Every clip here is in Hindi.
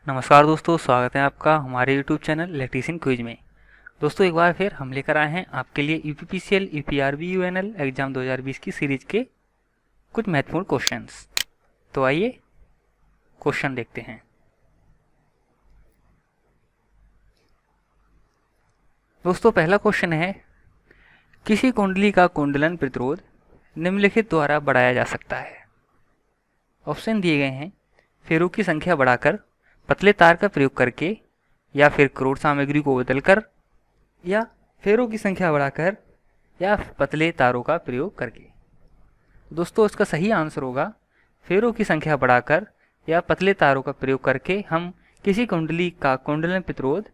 नमस्कार दोस्तों, स्वागत है आपका हमारे यूट्यूब चैनल इलेक्ट्रीशियन क्विज में। दोस्तों एक बार फिर हम लेकर आए हैं आपके लिए यूपीपीसीएल यूपीआरबी यूएनएल एग्जाम 2020 की सीरीज के कुछ महत्वपूर्ण क्वेश्चंस। तो आइए क्वेश्चन देखते हैं। दोस्तों पहला क्वेश्चन है, किसी कुंडली का कुंडलन प्रतिरोध निम्नलिखित द्वारा बढ़ाया जा सकता है। ऑप्शन दिए गए हैं, फेरों की संख्या बढ़ाकर, पतले तार का प्रयोग करके, या फिर क्रोड सामग्री को बदलकर, या फेरों की संख्या बढ़ाकर, या पतले तारों का प्रयोग करके। दोस्तों इसका सही आंसर होगा फेरों की संख्या बढ़ाकर या पतले तारों का प्रयोग करके हम किसी कुंडली का कुंडलन प्रतिरोध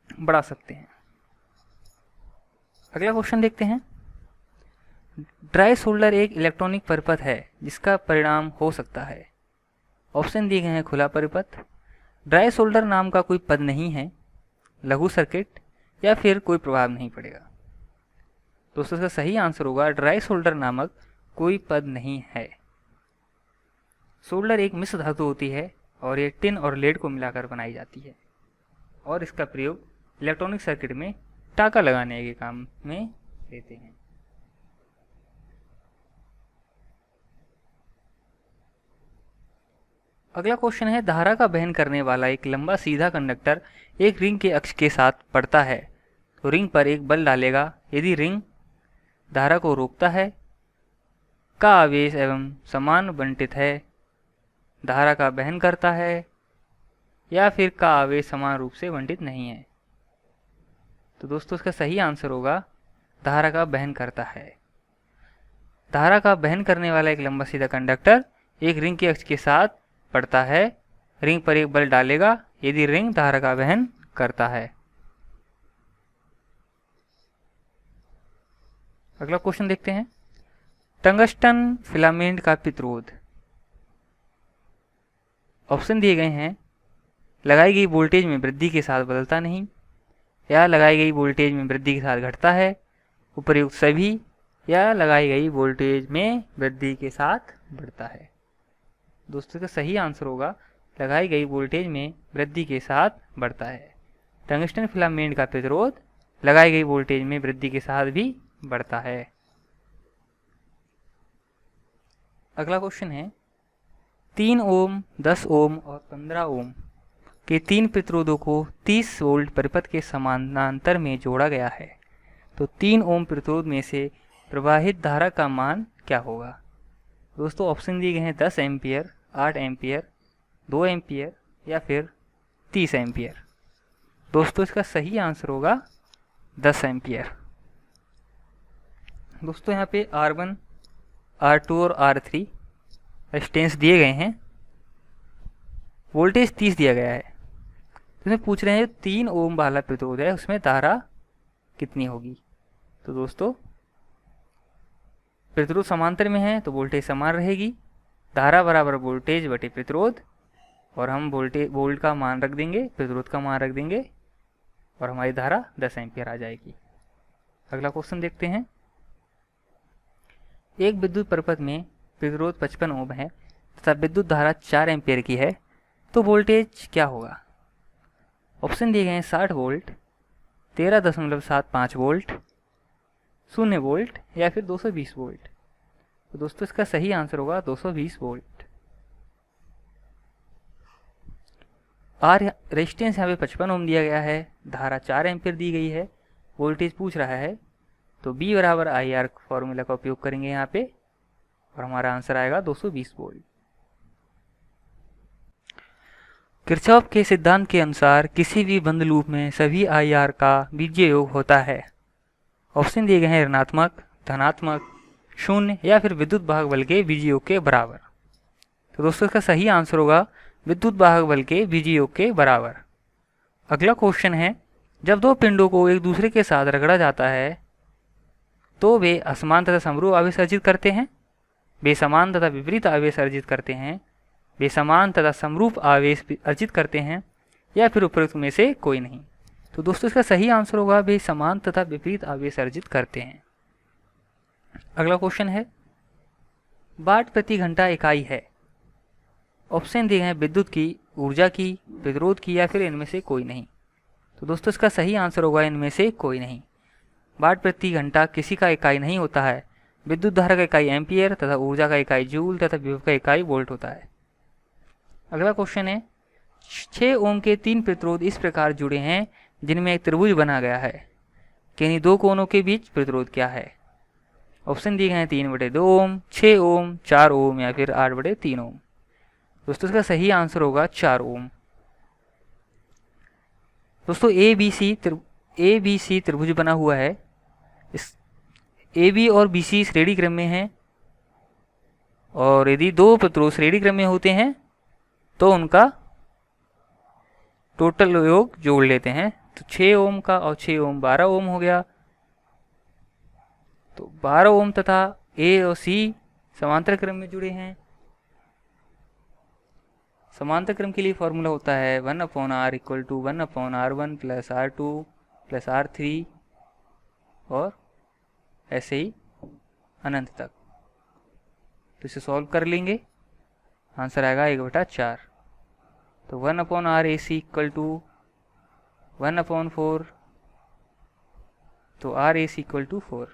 बढ़ा सकते हैं। अगला क्वेश्चन देखते हैं। ड्राई सोल्डर एक इलेक्ट्रॉनिक परिपथ है जिसका परिणाम हो सकता है। ऑप्शन दिए गए हैं, खुला परिपथ, ड्राई सोल्डर नाम का कोई पद नहीं है, लघु सर्किट, या फिर कोई प्रभाव नहीं पड़ेगा। दोस्तों इसका सही आंसर होगा ड्राई सोल्डर नामक कोई पद नहीं है। सोल्डर एक मिश्र धातु होती है और ये टिन और लेड को मिलाकर बनाई जाती है और इसका प्रयोग इलेक्ट्रॉनिक सर्किट में टाका लगाने के काम में लेते हैं। अगला क्वेश्चन है, धारा का वहन करने वाला एक लंबा सीधा कंडक्टर एक रिंग के अक्ष के साथ पड़ता है तो रिंग पर एक बल डालेगा। यदि रिंग धारा को रोकता है, का आवेश एवं समान बंटित है, धारा का वहन करता है, या फिर का आवेश समान रूप से बंटित नहीं है। तो दोस्तों इसका सही आंसर होगा धारा का वहन करता है। धारा का वहन करने वाला एक लंबा सीधा कंडक्टर एक रिंग के अक्ष के साथ पड़ता है, रिंग पर एक बल डालेगा यदि रिंग धारा का वहन करता है। अगला क्वेश्चन देखते हैं। टंगस्टन फिलामेंट का प्रतिरोध। ऑप्शन दिए गए हैं, लगाई गई वोल्टेज में वृद्धि के साथ बदलता नहीं, या लगाई गई वोल्टेज में वृद्धि के साथ घटता है, उपर्युक्त सभी, या लगाई गई वोल्टेज में वृद्धि के साथ बढ़ता है। दोस्तों का सही आंसर होगा लगाई गई वोल्टेज में वृद्धि के साथ बढ़ता है। टंगस्टन फिलामेंट का प्रतिरोध लगाई गई वोल्टेज में वृद्धि के साथ भी बढ़ता है। अगला क्वेश्चन है, 3 ओम, 10 ओम और 15 ओम के 3 प्रतिरोधों को 30 वोल्ट परिपथ के समानांतर में जोड़ा गया है तो 3 ओम प्रतिरोध में से प्रवाहित धारा का मान क्या होगा। दोस्तों ऑप्शन दिए गए हैं 10 एम्पियर, 8 एम्पियर, 2 एम्पियर, या फिर 30 एम्पियर। दोस्तों इसका सही आंसर होगा 10 एम्पियर। दोस्तों यहाँ पे R1, R2 और R3 रेजिस्टेंस दिए गए हैं, वोल्टेज 30 दिया गया है। तो इसमें पूछ रहे हैं 3 ओम वाला प्रतिरोध है उसमें धारा कितनी होगी। तो दोस्तों प्रतिरोध समांतर में है तो वोल्टेज समान रहेगी, धारा बराबर वोल्टेज बटे प्रतिरोध, और हम वोल्ट का मान रख देंगे, प्रतिरोध का मान रख देंगे, और हमारी धारा 10 एम्पियर आ जाएगी। अगला क्वेश्चन देखते हैं। एक विद्युत परिपथ में प्रतिरोध 55 ओम है तथा विद्युत धारा 4 एम्पियर की है तो वोल्टेज क्या होगा। ऑप्शन दिए गए हैं 60 वोल्ट, 13.75 वोल्ट, 0 वोल्ट, या फिर 220 वोल्ट। तो दोस्तों इसका सही आंसर होगा 220 वोल्ट। आर रेजिस्टेंस यहाँ पे 55 ओम दिया गया है, धारा 4 एम्पियर दी गई है, वोल्टेज पूछ रहा है तो B बराबर IR फॉर्मूला का उपयोग करेंगे यहाँ पे और हमारा आंसर आएगा 220 वोल्ट। किरचॉफ के सिद्धांत के अनुसार किसी भी बंद लूप में सभी IR का बीजीय योग होता है। ऑप्शन दिए गए हैं ऋणात्मक, धनात्मक, 0, या फिर विद्युत वाहक बल के बीजीय योग के बराबर। तो दोस्तों इसका सही आंसर होगा विद्युत वाहक बल के बीजीय योग के बराबर। अगला क्वेश्चन है, जब दो पिंडों को एक दूसरे के साथ रगड़ा जाता है तो वे असमान तथा समरूप आवेश अर्जित करते हैं, वे समान तथा विपरीत आवेश अर्जित करते हैं, वे समान तथा समरूप आवेश अर्जित करते हैं, या फिर उपरोक्त में से कोई नहीं। तो दोस्तों इसका सही आंसर होगा वे समान तथा विपरीत आवेश अर्जित करते हैं। अगला क्वेश्चन है, वाट प्रति घंटा इकाई है ऑप्शन दिए हैं विद्युत की, ऊर्जा की, प्रतिरोध की या फिर इनमें से कोई नहीं। तो दोस्तों इसका सही आंसर होगा इनमें से कोई नहीं। वाट प्रति घंटा किसी का इकाई नहीं होता है। विद्युत धारा का इकाई एम्पियर तथा ऊर्जा का इकाई जूल तथा विभव का इकाई वोल्ट होता है। अगला क्वेश्चन है 6 ओम के 3 प्रतिरोध इस प्रकार जुड़े हैं जिनमें एक त्रिभुज बना गया है, किन्हीं दो कोनों के बीच प्रतिरोध क्या है। ऑप्शन दिए गए हैं 3/2 ओम, 6 ओम, 4 ओम या फिर 8/3 ओम। दोस्तों इसका सही आंसर होगा 4 ओम। दोस्तों ए बी सी त्रिभुज बना हुआ है। इस ए बी और बी सी श्रेणी क्रम में हैं, और यदि दो प्रतिरोध श्रेणी क्रम में होते हैं तो उनका टोटल योग जोड़ लेते हैं। तो 6 ओम का और 6 ओम 12 ओम हो गया। तो 12 ओम तथा ए और सी समांतर क्रम में जुड़े हैं। समांतर क्रम के लिए फॉर्मूला होता है 1/r = 1/r1 + r2 + r3 और ऐसे ही अनंत तक। तो इसे सॉल्व कर लेंगे, आंसर आएगा 1/4। तो 1/RAC = 1/4, तो RAC = 4।